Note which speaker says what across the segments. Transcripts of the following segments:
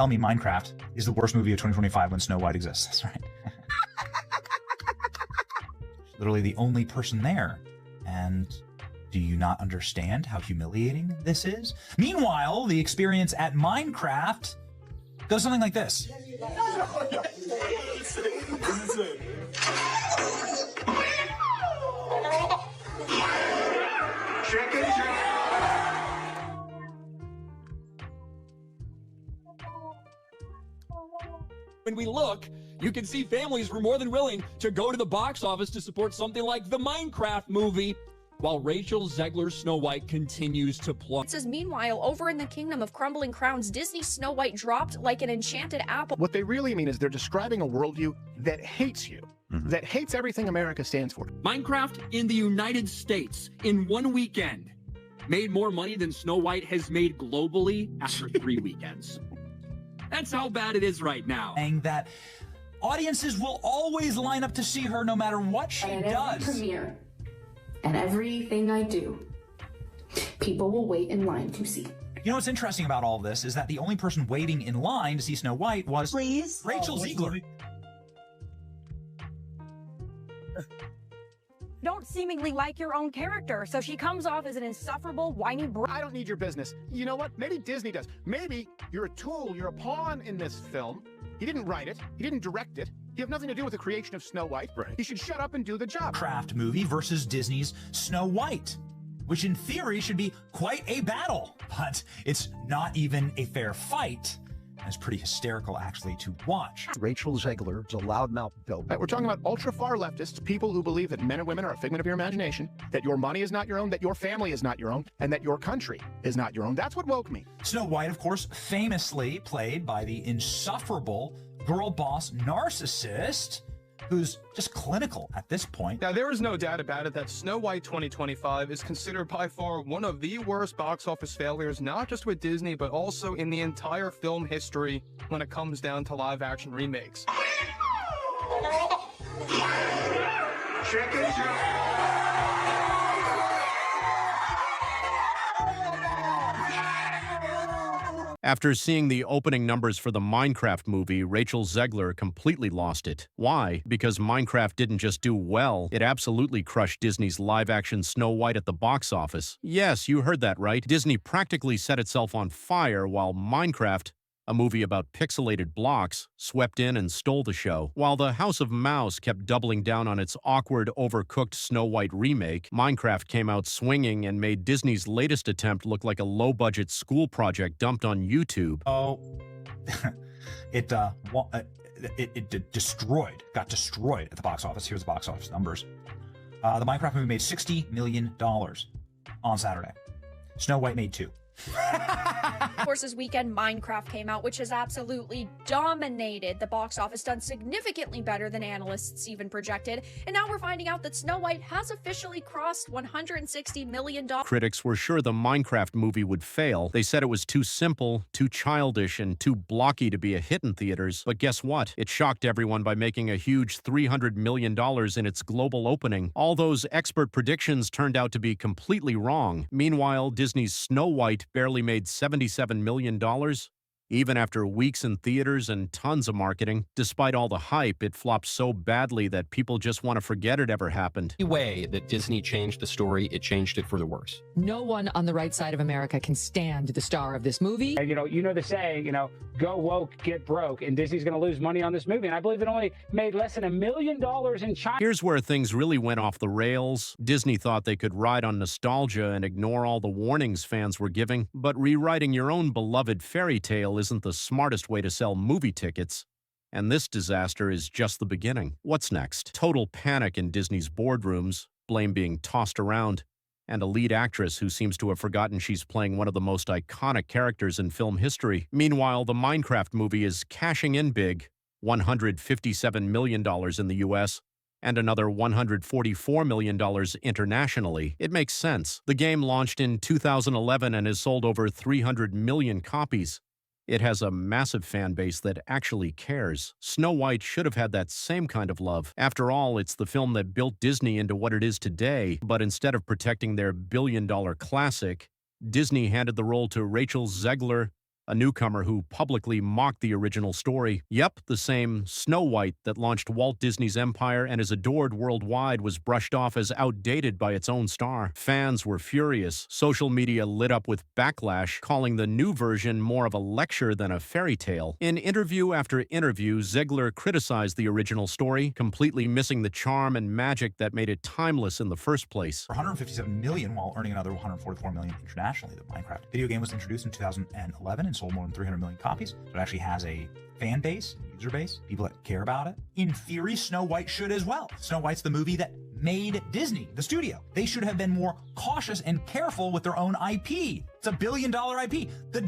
Speaker 1: Tell me Minecraft is the worst movie of 2025 when Snow White exists. That's right. Literally the only person there. And do you not understand how humiliating this is? Meanwhile, the experience at Minecraft goes something like this.
Speaker 2: When we look, you can see families were more than willing to go to the box office to support something like the Minecraft movie, while RachelZegler's Snow White continues to plummet.
Speaker 3: It says, meanwhile, over in the kingdom of crumbling crowns, Disney's Snow White dropped like an enchanted apple.
Speaker 4: What they really mean is they're describing a worldview that hates you, that hates everything America stands for.
Speaker 2: Minecraft in the United States in one weekend made more money than Snow White has made globally after 3 weekends. That's how bad it is right now.
Speaker 1: Saying that audiences will always line up to see her no matter what she does.
Speaker 5: Every premiere and everything I do, people will wait in line to see.
Speaker 1: You know what's interesting about all of this is that the only person waiting in line to see Snow White was RachelZegler.
Speaker 6: Don't seemingly like your own character, so she comes off as an insufferable, whiny
Speaker 4: I don't need your business. You know what? Maybe Disney does. Maybe you're a tool, you're a pawn in this film. He didn't write it. He didn't direct it. You have nothing to do with the creation of Snow White. Right. You should shut up and do the job.
Speaker 1: Minecraft movie versus Disney's Snow White, which in theory should be quite a battle, but it's not even a fair fight. And it's pretty hysterical, actually, to watch.
Speaker 4: RachelZegler is a loudmouth dope. We're talking about ultra-far leftists, people who believe that men and women are a figment of your imagination, that your money is not your own, that your family is not your own, and that your country is not your own. That's what woke me.
Speaker 1: Snow White, of course, famously played by the insufferable girl boss narcissist, who's just clinical at this point.
Speaker 7: Now, there is no doubt about it that Snow White 2025 is considered by far one of the worst box office failures, not just with Disney, but also in the entire film history when it comes down to live-action remakes.
Speaker 8: After seeing the opening numbers for the Minecraft movie, RachelZegler completely lost it. Why? Because Minecraft didn't just do well, it absolutely crushed Disney's live-action Snow White at the box office. Yes, you heard that right. Disney practically set itself on fire while Minecraft, a movie about pixelated blocks, swept in and stole the show. While the House of Mouse kept doubling down on its awkward, overcooked Snow White remake, Minecraft came out swinging and made Disney's latest attempt look like a low-budget school project dumped on YouTube.
Speaker 1: Oh, it got destroyed at the box office. Here's the box office numbers. The Minecraft movie made $60 million on Saturday. Snow White made $2 million.
Speaker 3: Of course, this weekend, Minecraft came out, which has absolutely dominated the box office, done significantly better than analysts even projected. And now we're finding out that Snow White has officially crossed $160 million.
Speaker 8: Critics were sure the Minecraft movie would fail. They said it was too simple, too childish, and too blocky to be a hit in theaters. But guess what? It shocked everyone by making a huge $300 million in its global opening. All those expert predictions turned out to be completely wrong. Meanwhile, Disney's Snow White barely made $77 million. Even after weeks in theaters and tons of marketing, despite all the hype, it flopped so badly that people just want to forget it ever happened.
Speaker 9: The way that Disney changed the story, it changed it for the worse.
Speaker 10: No one on the right side of America can stand the star of this movie.
Speaker 11: And, you know the saying, go woke, get broke, and Disney's going to lose money on this movie. And I believe it only made less than $1 million in China.
Speaker 8: Here's where things really went off the rails. Disney thought they could ride on nostalgia and ignore all the warnings fans were giving, but rewriting your own beloved fairy tale isn't the smartest way to sell movie tickets. And this disaster is just the beginning. What's next? Total panic in Disney's boardrooms, blame being tossed around, and a lead actress who seems to have forgotten she's playing one of the most iconic characters in film history. Meanwhile, the Minecraft movie is cashing in big, $157 million in the US, and another $144 million internationally. It makes sense. The game launched in 2011 and has sold over 300 million copies. It has a massive fan base that actually cares. Snow White should have had that same kind of love. After all, it's the film that built Disney into what it is today, but instead of protecting their billion-dollar classic, Disney handed the role to RachelZegler, a newcomer who publicly mocked the original story. Yep, the same SnowWhite that launched Walt Disney's empire and is adored worldwide was brushed off as outdated by its own star. Fans were furious. Social media lit up with backlash, calling the new version more of a lecture than a fairy tale. In interview after interview, Zegler criticized the original story, completely missing the charm and magic that made it timeless in the first place.
Speaker 1: For $157 million while earning another $144 million internationally. The Minecraft video game was introduced in 2011 and sold more than 300 million copies. So it actually has a fan base, user base, people that care about it. In theory, SnowWhite should as well. SnowWhite's the movie that made Disney, the studio. They should have been more cautious and careful with their own IP. It's a $1 billion IP. The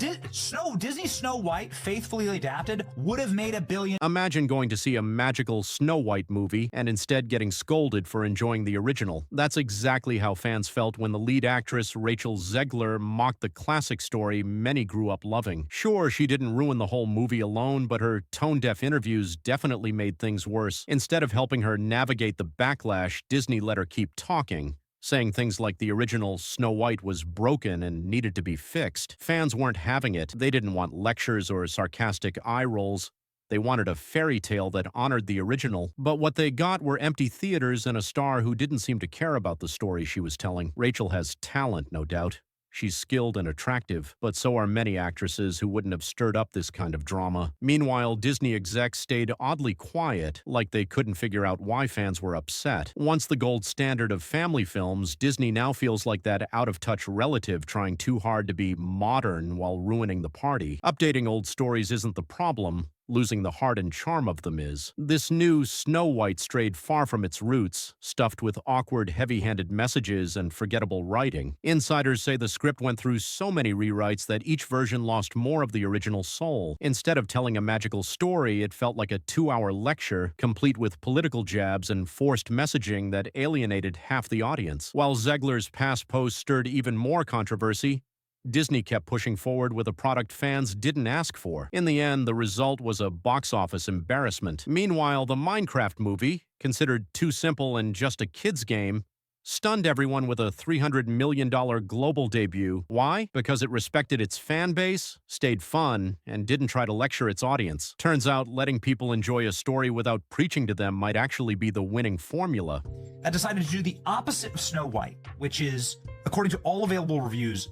Speaker 1: Disney Snow White, faithfully adapted, would have made $1 billion.
Speaker 8: Imagine going to see a magical Snow White movie and instead getting scolded for enjoying the original. That's exactly how fans felt when the lead actress RachelZegler mocked the classic story many grew up loving. Sure, she didn't ruin the whole movie alone, but her tone-deaf interviews definitely made things worse. Instead of helping her navigate the backlash, Disney let her keep talking, saying things like the original Snow White was broken and needed to be fixed. Fans weren't having it. They didn't want lectures or sarcastic eye rolls. They wanted a fairy tale that honored the original. But what they got were empty theaters and a star who didn't seem to care about the story she was telling. Rachel has talent, no doubt. She's skilled and attractive, but so are many actresses who wouldn't have stirred up this kind of drama. Meanwhile, Disney execs stayed oddly quiet, like they couldn't figure out why fans were upset. Once the gold standard of family films, Disney now feels like that out-of-touch relative trying too hard to be modern while ruining the party. Updating old stories isn't the problem. Losing the heart and charm of them is. This new Snow White strayed far from its roots, stuffed with awkward, heavy-handed messages and forgettable writing. Insiders say the script went through so many rewrites that each version lost more of the original soul. Instead of telling a magical story, it felt like a 2-hour lecture, complete with political jabs and forced messaging that alienated half the audience. While Zegler's past posts stirred even more controversy, Disney kept pushing forward with a product fans didn't ask for. In the end, the result was a box office embarrassment. Meanwhile, the Minecraft movie, considered too simple and just a kid's game, stunned everyone with a $300 million global debut. Why? Because it respected its fan base, stayed fun, and didn't try to lecture its audience. Turns out letting people enjoy a story without preaching to them might actually be the winning formula.
Speaker 1: That decided to do the opposite of Snow White, which is, according to all available reviews,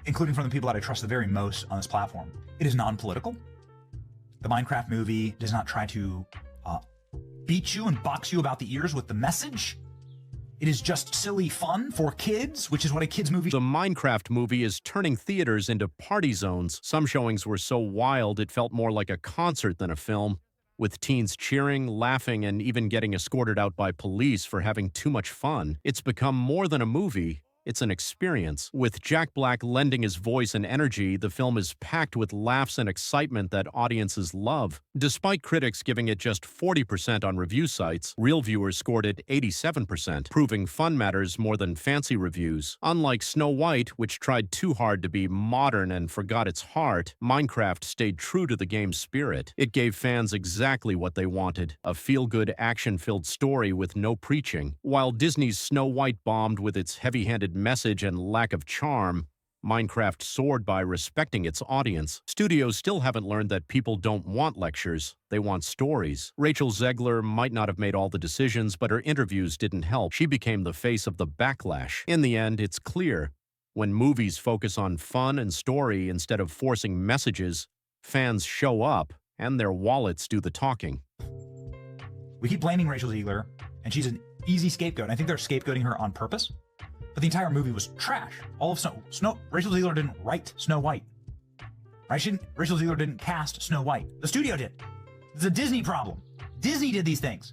Speaker 1: including from the people that I trust the very most on this platform, it is non-political. The Minecraft movie does not try to beat you and box you about the ears with the message. It is just silly fun for kids, which is what a kid's movie.
Speaker 8: The Minecraft movie is turning theaters into party zones. Some showings were so wild it felt more like a concert than a film, with teens cheering, laughing, and even getting escorted out by police for having too much fun. It's become more than a movie. It's an experience. With Jack Black lending his voice and energy, the film is packed with laughs and excitement that audiences love. Despite critics giving it just 40% on review sites, real viewers scored it 87%, proving fun matters more than fancy reviews. Unlike Snow White, which tried too hard to be modern and forgot its heart, Minecraft stayed true to the game's spirit. It gave fans exactly what they wanted, a feel-good, action-filled story with no preaching. While Disney's Snow White bombed with its heavy-handed message and lack of charm, Minecraft soared by respecting its audience. Studios still haven't learned that people don't want lectures, they want stories. RachelZegler might not have made all the decisions, but her interviews didn't help. She became the face of the backlash. In the end, it's clear. When movies focus on fun and story instead of forcing messages, fans show up, and their wallets do the talking.
Speaker 1: We keep blaming RachelZegler, and she's an easy scapegoat. I think they're scapegoating her on purpose. But the entire movie was trash. All of RachelZegler didn't write Snow White. Right? RachelZegler didn't cast Snow White. The studio did. It's a Disney problem. Disney did these things.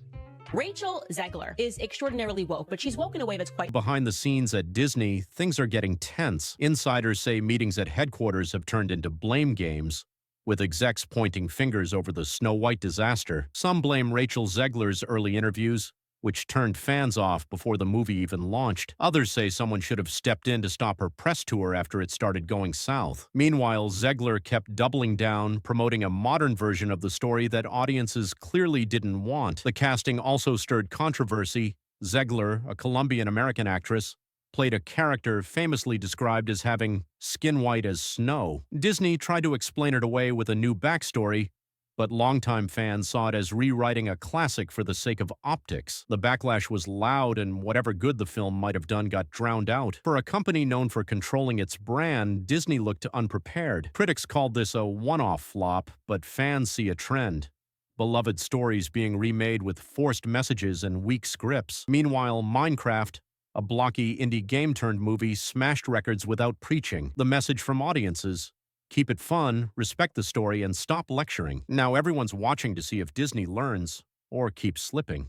Speaker 12: RachelZegler is extraordinarily woke, but she's woke in a way that's quite...
Speaker 8: Behind the scenes at Disney, things are getting tense. Insiders say meetings at headquarters have turned into blame games, with execs pointing fingers over the Snow White disaster. Some blame RachelZegler's early interviews, which turned fans off before the movie even launched. Others say someone should have stepped in to stop her press tour after it started going south. Meanwhile, Zegler kept doubling down, promoting a modern version of the story that audiences clearly didn't want. The casting also stirred controversy. Zegler, a Colombian-American actress, played a character famously described as having skin white as snow. Disney tried to explain it away with a new backstory, but longtime fans saw it as rewriting a classic for the sake of optics. The backlash was loud, and whatever good the film might have done got drowned out. For a company known for controlling its brand, Disney looked unprepared. Critics called this a one-off flop, but fans see a trend. Beloved stories being remade with forced messages and weak scripts. Meanwhile, Minecraft, a blocky indie game-turned movie, smashed records without preaching. The message from audiences: keep it fun, respect the story, and stop lecturing. Now everyone's watching to see if Disney learns or keeps slipping.